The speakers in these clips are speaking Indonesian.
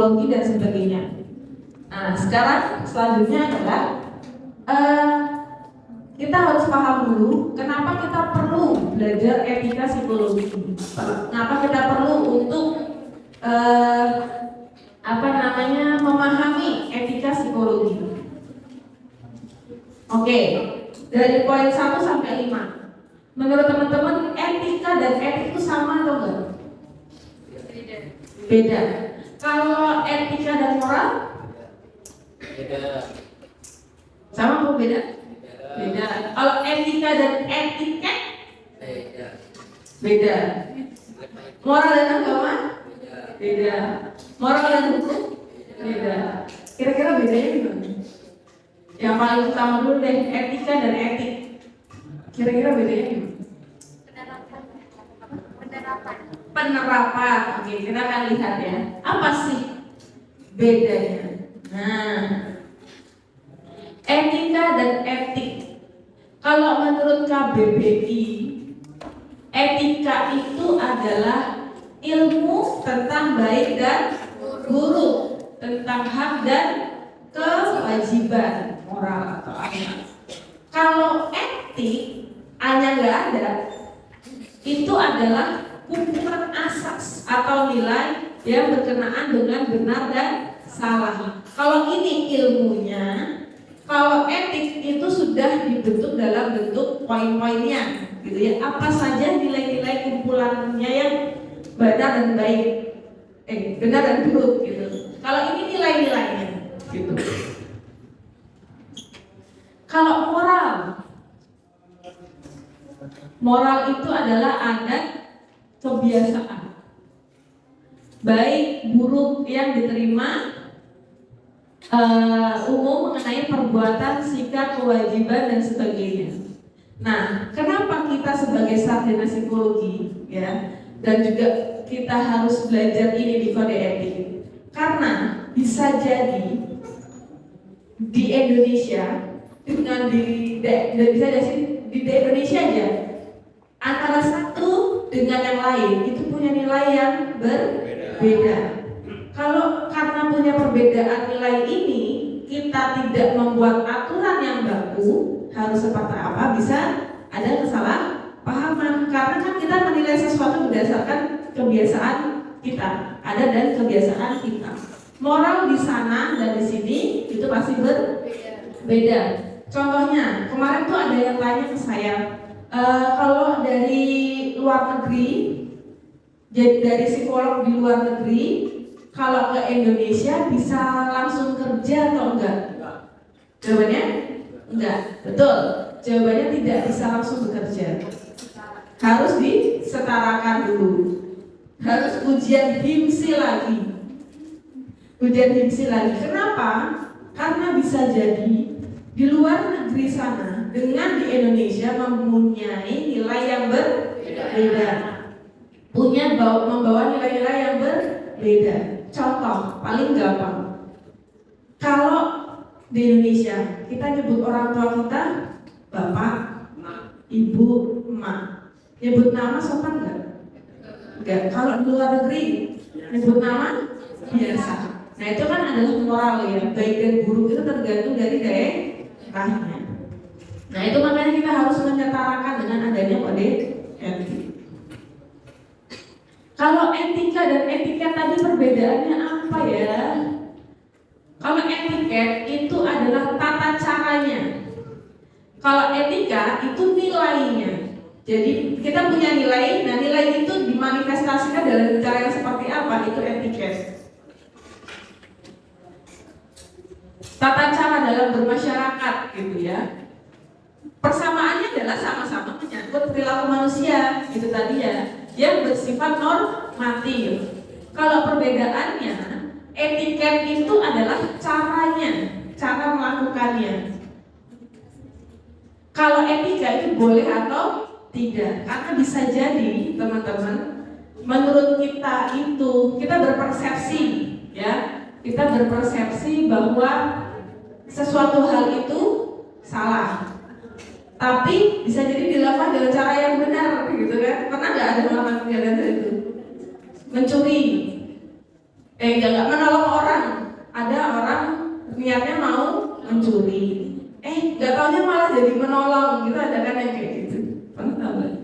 psikologi dan sebagainya. Nah, sekarang selanjutnya adalah kita harus paham dulu kenapa kita perlu belajar etika psikologi. Kenapa kita perlu untuk memahami etika psikologi. Oke, dari poin 1 sampai 5. Menurut teman-teman, etika dan etik itu sama atau enggak? Beda. Kalau etika dan moral? Beda. Sama atau beda? Beda. Kalau etika dan etiket? Beda. Beda. Moral dan agama? Beda. Moral dan hukum? Beda. Kira-kira bedanya gimana? Yang paling utama dulu deh, etika dan etik. Kira-kira bedanya gimana? Penerapan. Oke, kita akan lihat ya. Apa sih bedanya? Nah, etika dan etik. Kalau menurut KBBI, etika itu adalah ilmu tentang baik dan buruk, tentang hak dan kewajiban moral atau akhlak. Kalau etik hanya nggak ada, itu adalah kumpulan asas atau nilai yang berkenaan dengan benar dan salah. Kalau ini ilmunya, kalau etik itu sudah dibentuk dalam bentuk poin-poinnya, gitu ya. Apa saja nilai-nilai kumpulannya yang benar dan baik, benar dan buruk, gitu. Kalau ini nilai-nilainya, gitu. Kalau moral itu adalah adat kebiasaan, baik buruk yang diterima umum mengenai perbuatan, sikap, kewajiban dan sebagainya. Nah, kenapa kita sebagai sarjana psikologi ya, dan juga kita harus belajar ini di kode etik? Karena bisa jadi di Indonesia dengan di Indonesia aja, antara satu dengan yang lain itu punya nilai yang berbeda. Kalau karena punya perbedaan nilai ini, kita tidak membuat aturan yang baku, harus seperti apa, bisa ada kesalahpahaman. Karena kan kita menilai sesuatu berdasarkan kebiasaan kita, ada dan kebiasaan kita. Moral di sana dan di sini itu pasti berbeda. Contohnya, kemarin tuh ada yang tanya ke saya, kalau dari luar negeri, dari psikolog di luar negeri, kalau ke Indonesia bisa langsung kerja atau enggak? Jawabannya enggak. Betul. Jawabannya tidak bisa langsung bekerja. Harus disetarakan dulu. Harus ujian HIMSI lagi. Kenapa? Karena bisa jadi di luar negeri sana dengan di Indonesia mempunyai nilai yang berbeda, membawa nilai-nilai yang berbeda. Contoh paling gampang, kalau di Indonesia kita nyebut orang tua kita bapak, ibu, emak, nyebut nama sopan enggak? Kalau di luar negeri nyebut nama biasa. Nah itu kan adalah moral ya, baik dan buruk itu tergantung dari daerahnya. Nah itu makanya kita harus menyetarakan dengan adanya kode etik. Kalau etika dan etiket tadi perbedaannya apa ya? Kalau etiket itu adalah tata caranya. Kalau etika itu nilainya. Jadi kita punya nilai, nah nilai itu dimanifestasikan dalam cara yang seperti apa? Itu etiket. Tata cara dalam bermasyarakat gitu ya. Persamaannya adalah sama-sama menyangkut perilaku manusia, itu tadi ya, yang bersifat normatif. Kalau perbedaannya, etiket itu adalah caranya, cara melakukannya. Kalau etika itu boleh atau tidak, karena bisa jadi teman-teman, menurut kita itu kita berpersepsi, ya, kita berpersepsi bahwa sesuatu hal itu salah. Tapi bisa jadi dilakukan dengan cara yang benar, gitu kan? Pernah nggak ada melakukan kegiatan itu? Mencuri, nggak menolong niatnya mau mencuri, nggak taunya malah jadi menolong gitu, ada kan yang kayak gitu, pernah tahu nggak?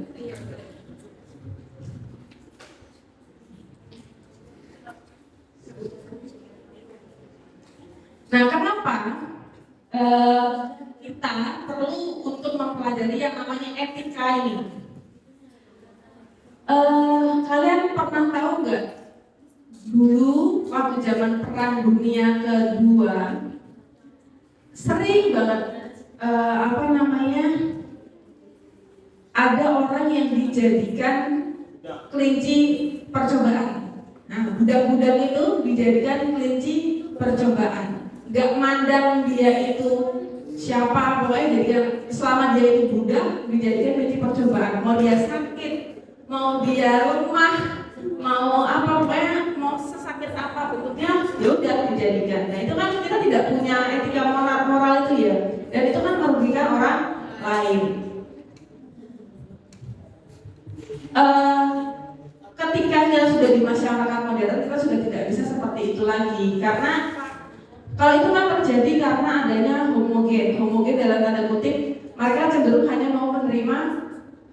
Nah, kenapa kita perlu untuk mempelajari yang namanya etika ini? Kalian pernah tahu nggak? Dulu waktu zaman Perang Dunia Kedua, sering banget ada orang yang dijadikan kelinci percobaan. Nah, budak-budak itu dijadikan kelinci percobaan. Gak mandang dia itu siapa, pokoknya jadikan, selama dia itu budak, dijadikan kelinci percobaan. Mau dia sakit, mau dia lemah, mau apa, pokoknya mau sesakit apa bentuknya, ya udah dijadikan. Nah, itu kan kita tidak punya etika moral itu ya, dan itu kan merugikan orang lain. Ketika kita sudah di masyarakat modern, kita sudah tidak bisa seperti itu lagi, karena kalau itu kan terjadi karena adanya homogen dalam tanda kutip, mereka cenderung hanya mau menerima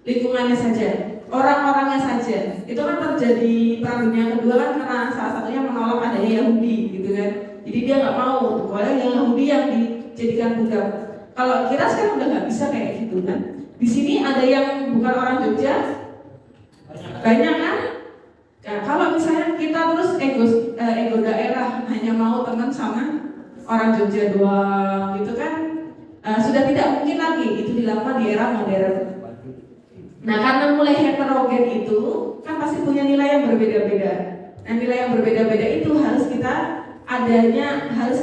lingkungannya saja, orang-orangnya saja. Itu kan terjadi Perang Dunia Kedua kan karena salah satunya menolak adanya Yahudi gitu kan. Jadi dia nggak mau, pokoknya yang Yahudi yang dijadikan budak. Kalau kita sekarang udah nggak bisa kayak gitu kan. Di sini ada yang bukan orang Jogja, banyak kan? Nah, kalau misalnya kita terus ego daerah, hanya mau teman sama orang Jogja doang gitu kan, sudah tidak mungkin lagi itu dilakukan di era modern. Nah, karena mulai heterogen itu kan pasti punya nilai yang berbeda-beda. Nah, nilai yang berbeda-beda itu harus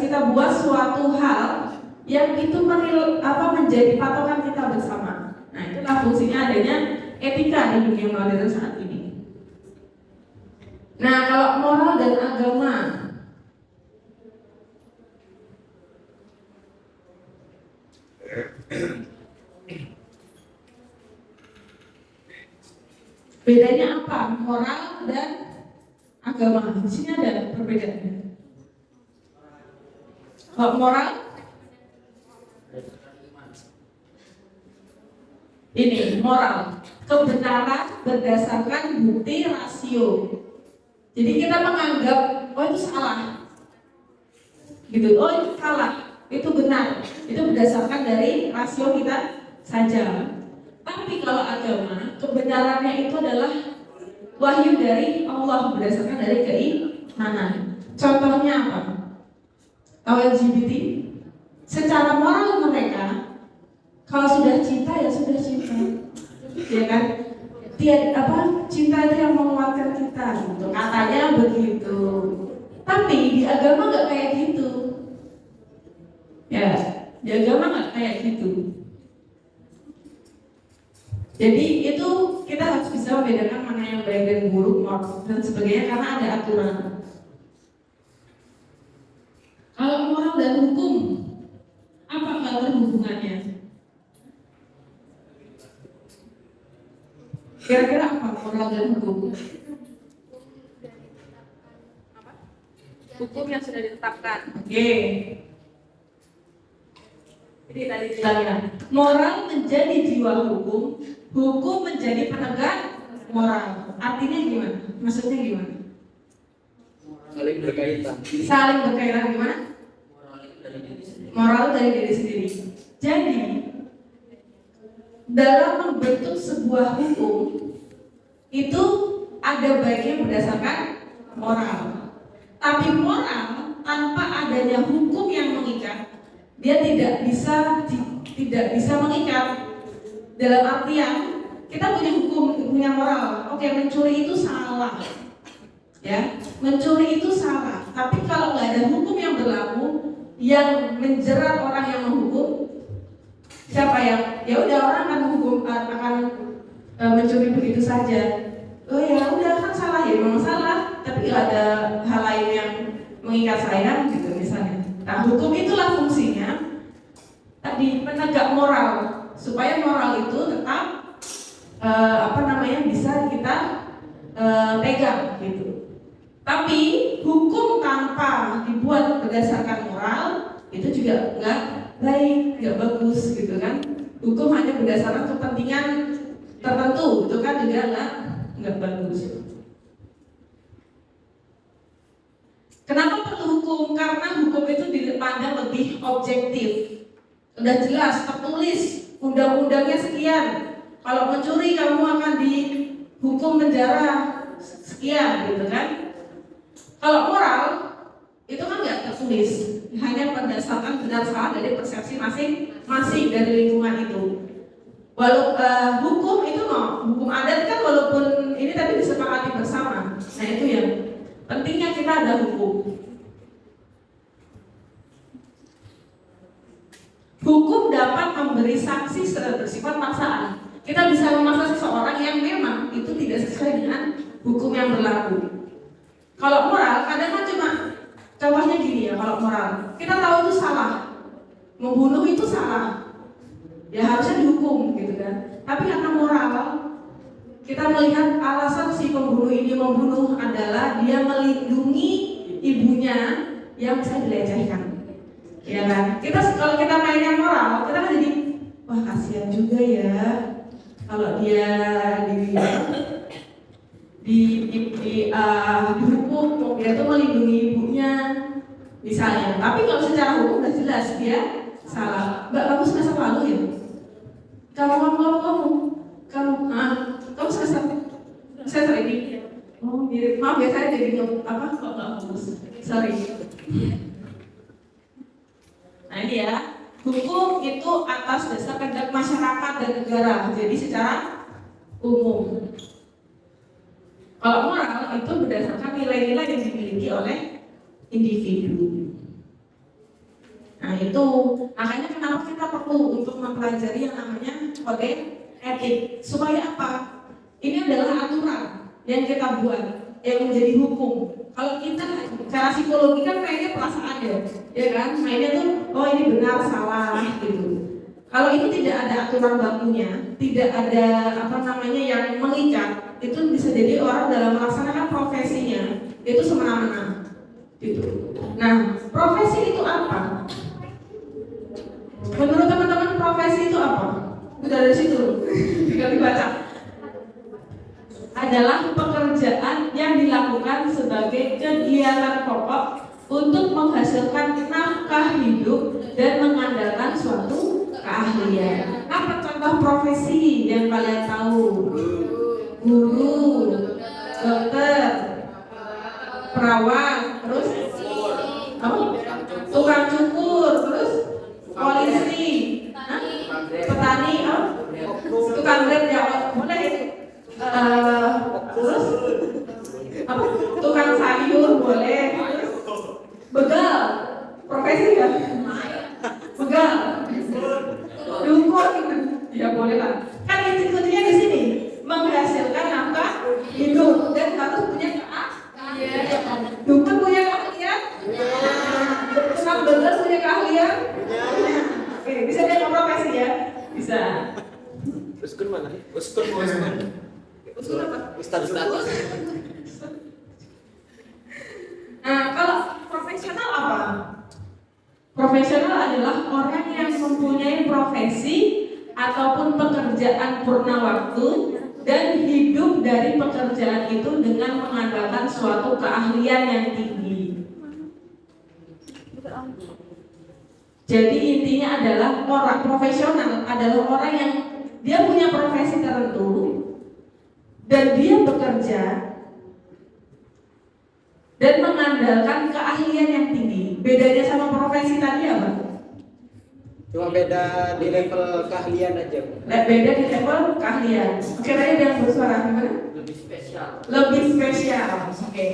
kita buat suatu hal yang itu menjadi patokan kita bersama. Nah, itulah fungsinya adanya etika di dunia modern saat ini. Nah, kalau moral dan agama, bedanya apa? Moral dan agama. Di sini ada perbedaannya. Kalau moral, ini moral, kebenaran berdasarkan bukti rasio. Jadi kita menganggap, oh itu salah, gitu. Oh itu salah, itu benar. Itu berdasarkan dari rasio kita saja. Tapi kalau agama, kebenarannya itu adalah wahyu dari Allah, berdasarkan dari keimanan. Contohnya apa? LGBT, secara moral mereka, kalau sudah cinta ya sudah cinta, ya kan? Cinta itu yang menguatkan kita, gitu. Katanya begitu. Tapi di agama nggak kayak gitu. Ya, di agama nggak kayak gitu. Jadi itu kita harus bisa membedakan mana yang baik dan buruk, moral dan sebagainya, karena ada aturan. Kalau moral dan hukum, apa hubungannya? Kira-kira apa moral dan hukum? Hukum yang sudah ditetapkan. Oke. Jadi tadi ceritanya, moral menjadi jiwa hukum, hukum menjadi penegak moral. Artinya gimana? Maksudnya gimana? Saling berkaitan. Saling berkaitan gimana? Moral dari diri sendiri. Jadi dalam membentuk sebuah hukum itu ada baiknya berdasarkan moral. Tapi moral tanpa adanya hukum yang mengikat, dia tidak bisa mengikat. Dalam artian kita punya hukum, punya moral. Oke, mencuri itu salah, ya, mencuri itu salah. Tapi kalau nggak ada hukum yang berlaku yang menjerat orang yang menghukum, siapa yang? Ya udah, orang akan mencuri begitu saja. Oh ya udah, kan salah ya, memang salah. Tapi ada hal lain yang mengikat saya, gitu misalnya. Nah, hukum itulah fungsinya tadi penegak moral, supaya moral itu tetap bisa kita pegang gitu. Tapi hukum tanpa dibuat berdasarkan moral itu juga nggak baik, nggak bagus gitu kan. Hukum hanya berdasarkan kepentingan tertentu, itu kan juga nggak bagus. Kenapa perlu hukum? Karena hukum itu dipandang lebih objektif. Udah jelas, tertulis, undang-undangnya sekian. Kalau mencuri kamu akan dihukum penjara sekian, gitu kan? Kalau moral itu kan nggak tertulis, hanya berdasarkan benar salah dari persepsi masing-masing dari lingkungan itu. Hukum itu hukum adat kan walaupun ini tapi disepakati bersama. Nah itu yang pentingnya kita ada hukum. Hukum dapat memberi sanksi secara bersifat paksaan. Kita bisa memaksa seseorang yang memang itu tidak sesuai dengan hukum yang berlaku. Kalau moral, kadang kan cuma contohnya gini ya. Kalau moral, kita tahu itu salah, membunuh itu salah, ya harusnya dihukum gitu kan. Tapi karena moral, kita melihat alasan si pembunuh ini membunuh adalah dia melindungi ibunya yang bisa dilecehkan, ya kan? Kalau kita mainnya moral, kita kan jadi wah kasihan juga ya kalau dia dihukum, dia tuh melindungi ibunya misalnya. Tapi kalau secara hukum udah jelas dia salah. Mbak, kamu semester lalu ya? Kamu semester ini? Oh, mirip. Maaf ya, saya jadi kok nggak fokus. Sorry. Nah ini ya, hukum itu atas dasar kehendak masyarakat dan negara. Jadi secara umum. Kalau moral itu berdasarkan nilai-nilai yang dimiliki oleh individu. Nah itu makanya kenapa kita perlu untuk mempelajari yang namanya kode etik. Supaya apa? Ini adalah aturan yang kita buat yang menjadi hukum. Kalau kita cara psikologi kan mainnya perasaan ya kan? Mainnya tuh oh ini benar salah gitu. Kalau itu tidak ada aturan bakunya, tidak ada yang mengikat, itu bisa jadi orang dalam melaksanakan profesinya itu semena-mena gitu. Nah, profesi itu apa? Menurut teman-teman profesi itu apa? Udah dari situ, tinggal dibaca. Adalah pekerjaan yang dilakukan sebagai kegiatan pokok untuk menghasilkan nafkah hidup dan mengandalkan suatu keahlian. Apa contoh profesi yang kalian tahu? Guru, dokter, perawat, terus tukang cukur, terus polisi, petani, tukang grab ya boleh, terus tukang sayur boleh, begal, profesi ya, begal, dukun, ya boleh lah. Kan intinya di sini menghasilkan nafkah hidup dan harus punya keahlian. Dukun punya keahlian, tukang begal punya keahlian. Oke, bisa dia profesi ya, bisa. Uskun mana? Uskun apa? Ustaz. Nah, kalau profesional apa? Profesional adalah orang yang mempunyai profesi ataupun pekerjaan purna waktu dan hidup dari pekerjaan itu dengan mengandalkan suatu keahlian yang tinggi. Jadi intinya adalah orang profesional adalah orang yang dia punya profesi tertentu dan dia bekerja dan mengandalkan keahlian yang tinggi. Bedanya sama profesi tadi apa? Cuma beda di level keahlian aja. Beda di level keahlian. Oke, tadi ada yang bersuara gimana? Lebih spesial. Lebih spesial. Oke.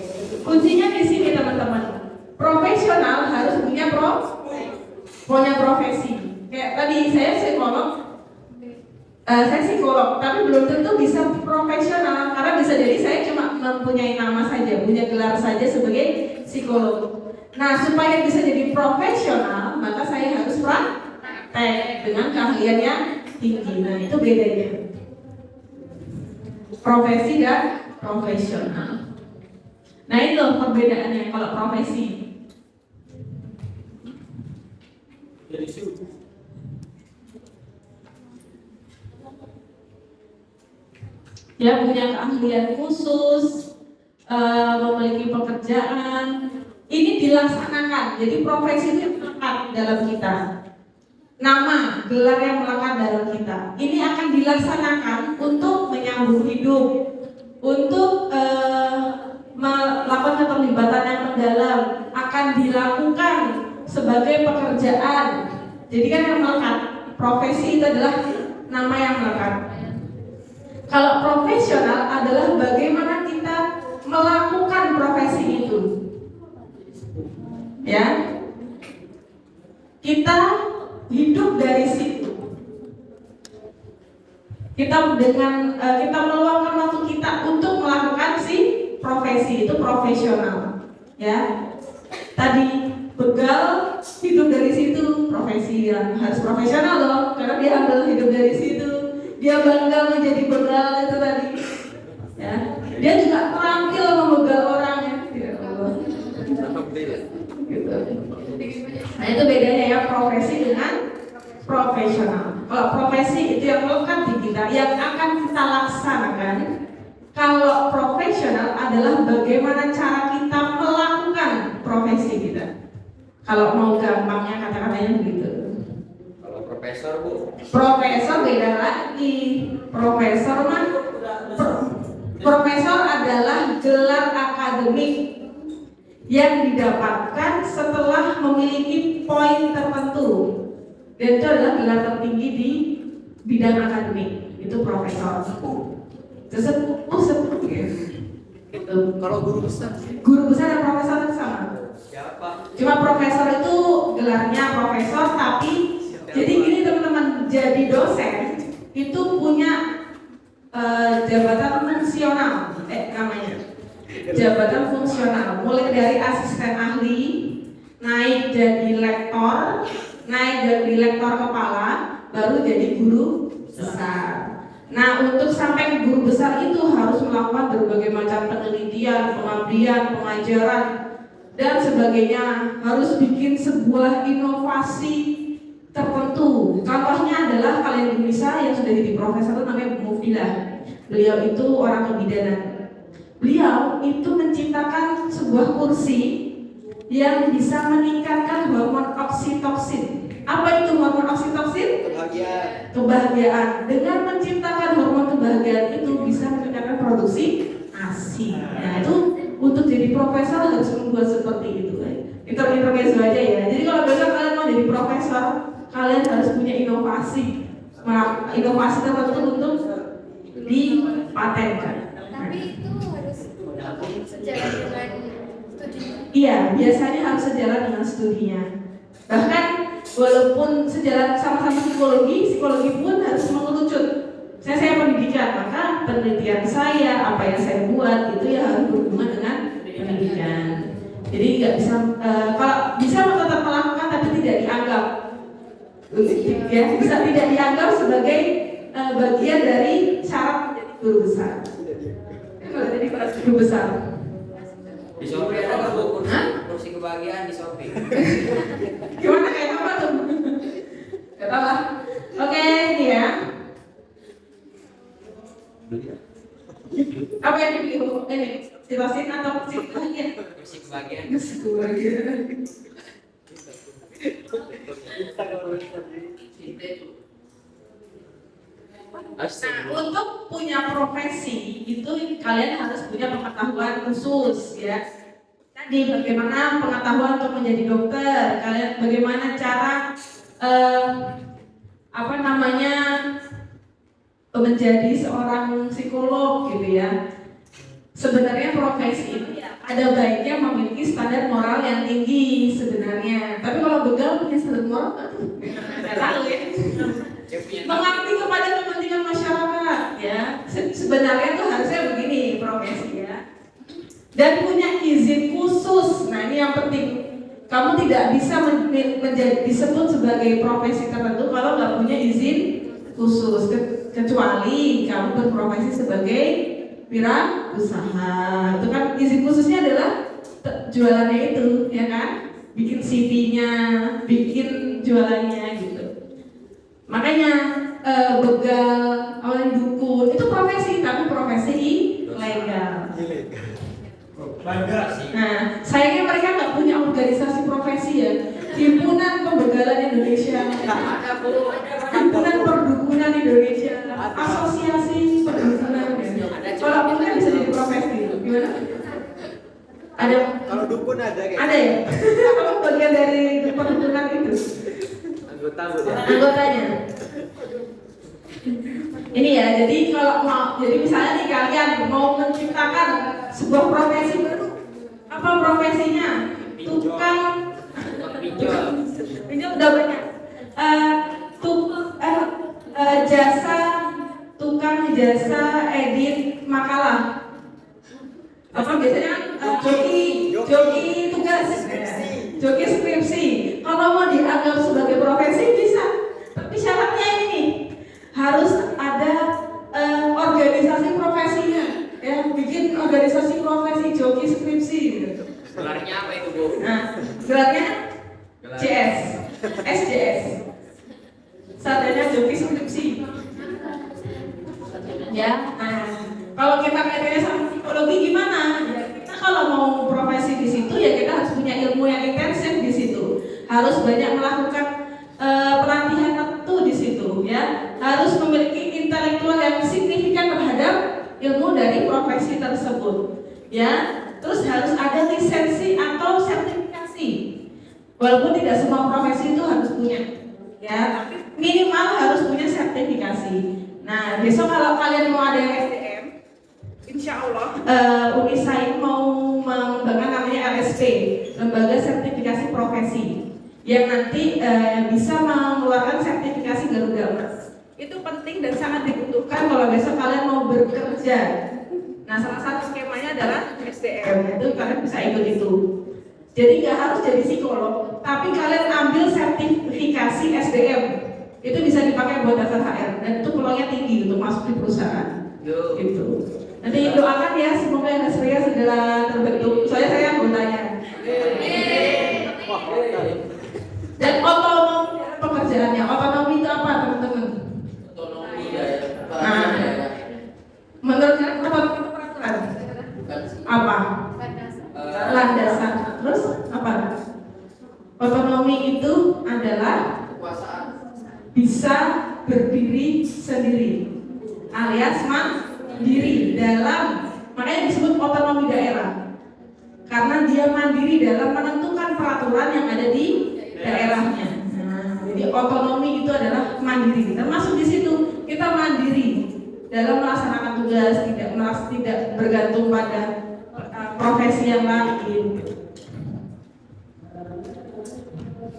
Kuncinya di sini teman-teman. Profesional harus punya profesi. Kayak tadi saya psikolog, tapi belum tentu bisa profesional karena bisa jadi saya cuma mempunyai nama saja, punya gelar saja sebagai psikolog. Nah, supaya bisa jadi profesional, maka saya harus praktek dengan keahlian yang tinggi. Nah, itu bedanya profesi dan profesional. Nah, itu perbedaannya kalau profesi. Ya, punya keahlian khusus, memiliki pekerjaan, ini dilaksanakan. Jadi profesi itu yang melekat dalam kita. Nama, gelar yang melekat dalam kita. Ini akan dilaksanakan untuk menyambung hidup, untuk melakukan keterlibatan yang mendalam, akan dilakukan sebagai pekerjaan. Jadi kan yang melekat, profesi itu adalah nama yang melekat. Kalau profesional adalah bagaimana kita melakukan profesi itu. Ya. Kita hidup dari situ. Kita meluangkan waktu kita untuk melakukan si profesi itu profesional. Ya. Tadi begal hidup dari situ, profesi yang harus profesional dong, karena dia ambil hidup dari situ. Dia bangga menjadi begal itu tadi. Ya. Dia juga terampil membegal orang ya. Gitu. Nah itu bedanya ya profesi dengan profesional. Kalau profesi itu yang melekat di kita, yang akan kita laksanakan. Kalau profesional adalah bagaimana cara kita melakukan profesi kita. Kalau mau gampangnya kata-katanya begitu. Kalau profesor Bu? Profesor beda lagi. Profesor adalah gelar akademik yang didapatkan setelah memiliki poin tertentu, dan itu adalah gelar tertinggi di bidang akademik. Itu profesor. Sepuh gitu. Kalau guru besar? Guru besar dan profesor itu sama. Siapa? Cuma profesor itu gelarnya profesor, tapi jadi gini teman-teman, jadi dosen itu punya jabatan fungsional, namanya jabatan fungsional, mulai dari asisten ahli, naik jadi lektor, naik jadi lektor kepala, baru jadi guru besar. Nah, untuk sampai ke guru besar itu harus melakukan berbagai macam penelitian, pengabdian, pengajaran, dan sebagainya. Harus bikin sebuah inovasi tertentu. Contohnya adalah kalian bisa yang sudah jadi profesor namanya Bu Mufdilah. Beliau itu orang kebidanan. Beliau itu menciptakan sebuah kursi yang bisa meningkatkan hormon oksitoksin. Apa itu hormon oksitoksin? Kebahagiaan. Dengan menciptakan hormon kebahagiaan itu bisa meningkatkan produksi ASI. Nah itu untuk jadi profesor harus membuat seperti itu. Intermezzo aja ya. Jadi kalau besok kalian mau jadi profesor, kalian harus punya inovasi tertentu untuk dipatenkan. Tapi itu harus sejalan dengan studinya. Iya, biasanya harus sejalan dengan studinya. Bahkan walaupun sejalan sama-sama psikologi pun harus mengerucut. Saya pendidikan, maka penelitian saya, apa yang saya buat itu ya harus berhubungan dengan pendidikan. Jadi nggak bisa, kalau bisa tetap melakukan tapi tidak dianggap, ya bisa tidak dianggap sebagai bagian dari syarat menjadi guru besar. Kalau jadi guru besar. Di Shopee ada nggak Bu kursi kebahagiaan di Shopee? Gimana kayak apa tuh? Gak tau lah. Oke, ini ya. Apa yang dibeli Bu? Ini sitosin atau kursi kebahagiaan? Kursi kebahagiaan. Kursi kebahagiaan. Nah, untuk punya profesi itu kalian harus punya pengetahuan khusus ya. Tadi bagaimana pengetahuan untuk menjadi dokter, kalian bagaimana cara menjadi seorang psikolog gitu ya. Sebenarnya profesi ini ada baiknya memiliki standar moral yang tinggi sebenarnya. Tapi kalau begal punya standar moral, nggak tahu ya. Mengabdi kepada kepentingan masyarakat ya. Sebenarnya tuh harusnya begini profesi ya. Dan punya izin khusus. Nah ini yang penting. Kamu tidak bisa menjadi disebut sebagai profesi tertentu kalau nggak punya izin khusus, kecuali kamu berprofesi sebagai wirausaha. Itu kan izin khususnya adalah jualannya itu, ya kan? Bikin CV-nya, bikin jualannya gitu. Makanya begal, awalnya dukun itu profesi, tapi profesi ilegal. Nah, sayangnya mereka nggak punya organisasi profesi ya. Himpunan Pembegalan Indonesia, Himpunan Perdukunan Indonesia, Asosiasi Perdukunan. Kalau punya bisa jadi profesi, gimana? Ada? Kalau dukun ada kayak? Ada ya? Kamu bagian dari perdukunan itu? Anggotanya. Ini ya, jadi kalau mau, jadi misalnya nih kalian mau menciptakan sebuah profesi baru, apa profesinya? Tukang pinjol udah banyak. Tukang jasa edit makalah. Apa biasanya joki tugas, joki skripsi. Kalau mau dianggap sebagai profesi bisa, tapi syaratnya ini harus ada organisasi profesinya, ya bikin organisasi profesi joki skripsi gitu. Gelarnya apa itu, Bu? Nah, gelarnya JS, SJS, sarjana joki skripsi. Ya, nah, kalau kita kaitannya sama psikologi gimana? Ya, kita kalau mau profesi di situ ya kita harus punya ilmu yang intensif di situ, harus banyak melakukan pelatihan tertentu di situ, ya, harus memiliki intelektual yang signifikan terhadap ilmu dari profesi tersebut, ya, terus harus ada lisensi atau sertifikasi, walaupun tidak semua profesi itu harus punya, ya, tapi minimal harus punya sertifikasi. Nah, besok kalau kalian mau ada SDM, insya Allah Unisain mau mengembangkan namanya LSP, Lembaga Sertifikasi Profesi, yang nanti bisa mengeluarkan sertifikasi Garuda Emas. Itu penting dan sangat dibutuhkan kalau besok kalian mau bekerja. Nah, salah satu skemanya adalah SDM, itu kalian bisa ikut itu. Jadi nggak harus jadi psikolog, tapi kalian ambil sertifikasi SDM. Itu bisa dipakai buat dasar HR dan itu peluangnya tinggi untuk masuk di perusahaan. Gitu. Nanti doakan ya semoga Nasria segera terbentuk. Soalnya saya anggotanya. Dan otonomi pekerjaannya. Otonomi itu apa teman-teman? Otonomi ya. Nah, menurut saya otonomi itu peraturan. Apa? Landasan. Terus apa? Otonomi itu adalah Kekuasaan. bisa berdiri sendiri alias mandiri dalam, makanya disebut otonomi daerah karena dia mandiri dalam menentukan peraturan yang ada di daerahnya. Nah, jadi otonomi itu adalah mandiri, termasuk di situ kita mandiri dalam melaksanakan tugas, tidak bergantung pada profesi yang lain.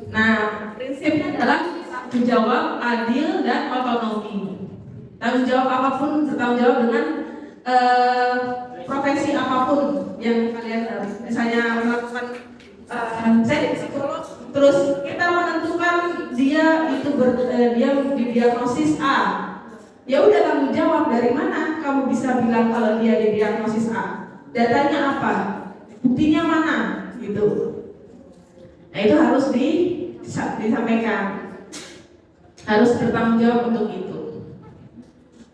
Nah, prinsipnya adalah tanggung jawab, adil, dan otonomi. Tanggung jawab apapun bertanggung jawab dengan profesi apapun yang kalian harus. Misalnya melakukan saya psikolog, terus kita menentukan dia itu dia didiagnosis A. Ya udah tanggung jawab, dari mana kamu bisa bilang kalau dia didiagnosis A? Datanya apa? Buktinya mana? Gitu. Nah, itu harus disampaikan. Harus bertanggung jawab untuk itu.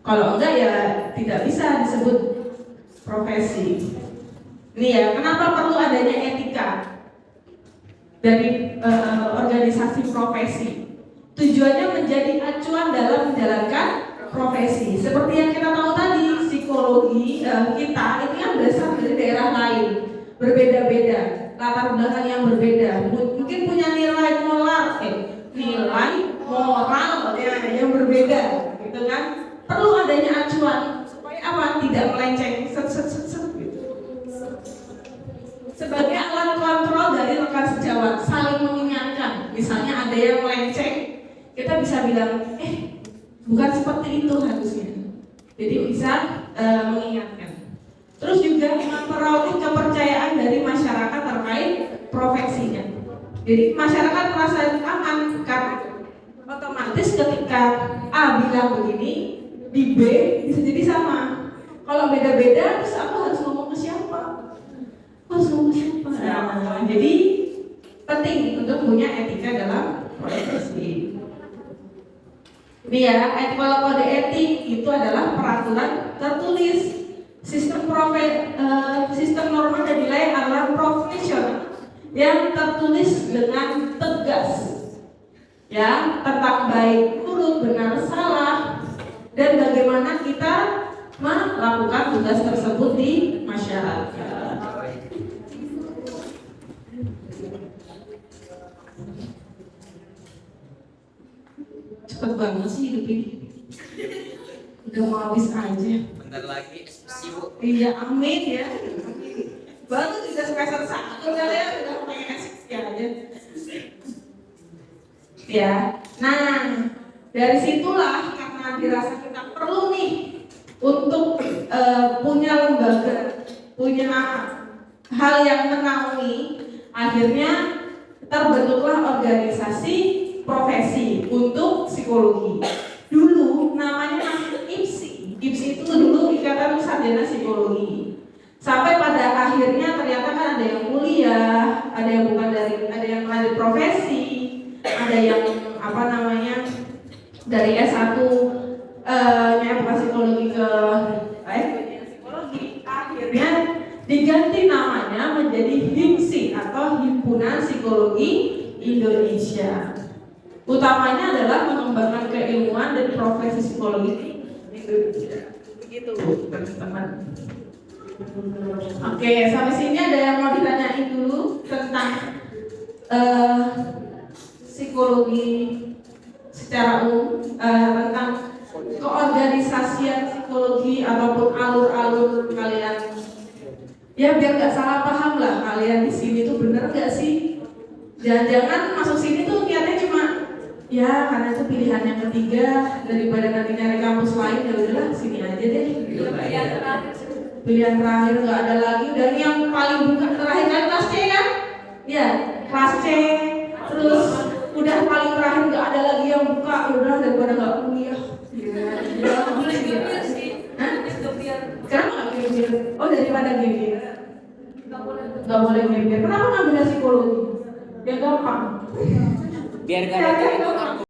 Kalau enggak ya tidak bisa disebut profesi. Ini ya, kenapa perlu adanya etika dari organisasi profesi? Tujuannya menjadi acuan dalam menjalankan profesi. Seperti yang kita tahu tadi, psikologi kita ini kan berasal dari daerah lain, berbeda-beda, latar belakang yang berbeda, mungkin punya nilai moral yang berbeda, gitu kan? Perlu adanya acuan supaya apa? Tidak melenceng, gitu. Sebagai alat kontrol dari rekan sejawat, saling mengingatkan. Misalnya ada yang melenceng, kita bisa bilang, bukan seperti itu harusnya. Jadi bisa mengingatkan. Terus juga memperoleh kepercayaan dari masyarakat terkait profesinya. Jadi masyarakat merasa aman karena otomatis ketika A bilang begini, di B bisa jadi sama. Kalau beda-beda, terus aku harus ngomong ke siapa? Nah, jadi penting untuk punya etika dalam profesi. Ini ya, kalau kode etik itu adalah peraturan tertulis. Sistem norma dan nilai adalah profesional yang tertulis dengan tegas, ya, tentang baik buruk, benar salah, dan bagaimana kita melakukan tugas tersebut di masyarakat. Cepet banget sih hidup ini, udah mau habis aja. Bentar lagi sibuk. Iya, amin ya. Baru juga semester 1 kalian udah pengen eksekusi aja. Ya, nah dari situlah karena dirasa kita perlu nih untuk punya lembaga, punya hal yang menaungi, akhirnya terbentuklah organisasi profesi untuk psikologi. Dulu namanya masih IPSI. IPSI itu dulu Ikatan Sarjana Psikologi. Sampai pada akhirnya ternyata kan ada yang kuliah, ada yang bukan ada yang lanjut profesi, ada yang dari S1 nya bukan psikologi ke psikologi. Akhirnya diganti namanya menjadi HIPSI atau Himpunan Psikologi Indonesia. Utamanya adalah mengembangkan keilmuan dan profesi psikologi di Indonesia. Begitu, teman-teman. Oke, sampai sini ada yang mau ditanyain dulu tentang psikologi secara umum, tentang keorganisasian psikologi ataupun alur-alur kalian. Ya biar nggak salah paham lah kalian di sini tuh bener nggak sih? Jangan-jangan masuk sini tuh niatnya cuma ya karena itu pilihan yang ketiga daripada nanti nyari kampus lain, ya udahlah sini aja deh. Pilihan terakhir nggak ada lagi, dan yang paling buka terakhir kan kelas C kan? Ya kelas C, terus udah paling terakhir nggak ada lagi yang buka, udah daripada nggak kuliah. Kenapa nggak gembir? Oh daripada gembir. Nggak boleh gembir. Kenapa ngambil psikologi? Ya gampang. Biar gak ada